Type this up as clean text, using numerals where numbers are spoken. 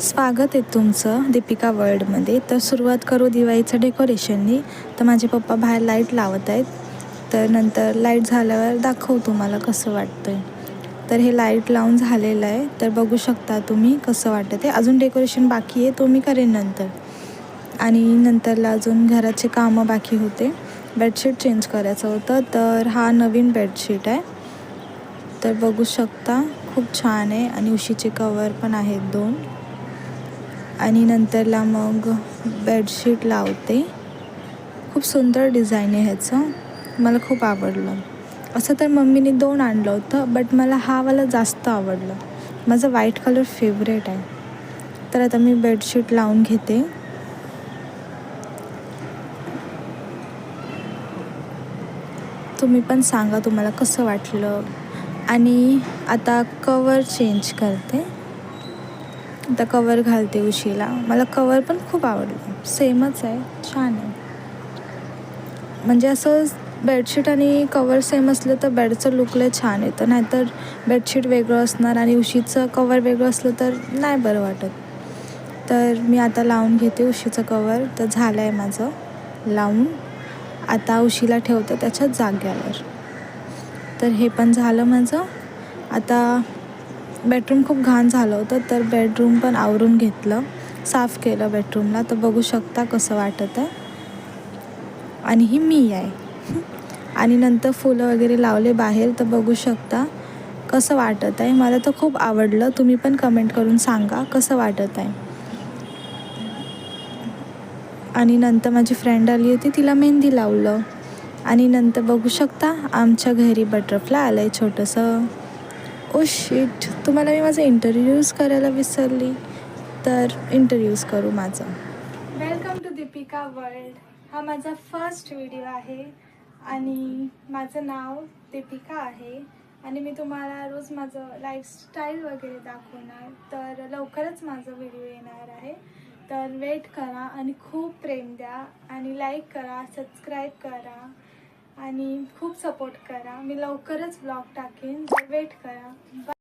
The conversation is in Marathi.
स्वागत आहे तुमचं दीपिका वर्ल्डमध्ये. तर सुरुवात करू दिवाळीचं डेकोरेशननी. तर माझे पप्पा बाहेर लाईट लावत आहेत. तर नंतर लाईट झाल्यावर दाखवू तुम्हाला कसं वाटतं आहे. तर हे लाईट लावून झालेलं आहे. तर बघू शकता तुम्ही कसं वाटतं आहे. अजून डेकोरेशन बाकी आहे, तो मी करेन नंतर. आणि नंतरला अजून घराचे कामं बाकी होते. बेडशीट चेंज करायचं होतं. तर हा नवीन बेडशीट आहे. तर बघू शकता खूप छान आहे. आणि उशीचे कवर पण आहेत 2. आणि नंतरला मग बेडशीट लावते. खूप सुंदर डिझाईन आहे ह्याचं, मला खूप आवडलं. असं तर मम्मीने 2 आणलं होतं, बट मला हा वाला जास्त आवडलं. माझा व्हाईट कलर फेवरेट आहे. तर आता मी बेडशीट लावून घेते. तुम्ही पण सांगा तुम्हाला कसं वाटलं. आणि आता कवर चेंज करते. आता कवर घालते उशीला. मला कवर पण खूप आवडलं, सेमच आहे, छान आहे. म्हणजे असं बेडशीट आणि कवर सेम असलं तर बेडचं लुक लय छान येतं. नाहीतर बेडशीट वेगळं असणार आणि उशीचं कवर वेगळं असलं तर नाही बरं वाटत. तर मी आता लावून घेते उशीचं कवर. तर झालं आहे माझं लावून. आता उशीला ठेवते त्याच्या जाग्यावर. तर हे पण झालं माझं. आता बेडरूम खूप घाण झालं होतं, तर बेडरूम पण आवरून घेतलं, साफ केलं बेडरूमला. तर बघू शकता कसं वाटत आहे. आणि ही मी आहे. आणि नंतर फुलं वगैरे लावले बाहेर. तर बघू शकता कसं वाटत आहे. मला तर खूप आवडलं. तुम्ही पण कमेंट करून सांगा कसं वाटत आहे. आणि नंतर माझी फ्रेंड आली होती, तिला मेहंदी लावलं. आणि नंतर बघू शकता आमच्या घरी बटरफ्लाय आलं आहे छोटंसं. ओ शिट, तुम्हाला मी माझं इंट्रोड्यूस करायला विसरली. तर इंट्रोड्यूस करू माझं. Welcome to Deepika world. हा माझा फर्स्ट व्हिडिओ आहे. आणि माझं नाव दीपिका आहे. आणि मी तुम्हाला रोज माझं लाईफस्टाईल वगैरे दाखवणार. तर लवकरच माझं व्हिडिओ येणार आहे. तर वेट करा आणि खूप प्रेम द्या. आणि लाईक करा, सबस्क्राईब करा आणि खूप सपोर्ट करा. मी लवकरच ब्लॉग टाकेन, तर वेट करा.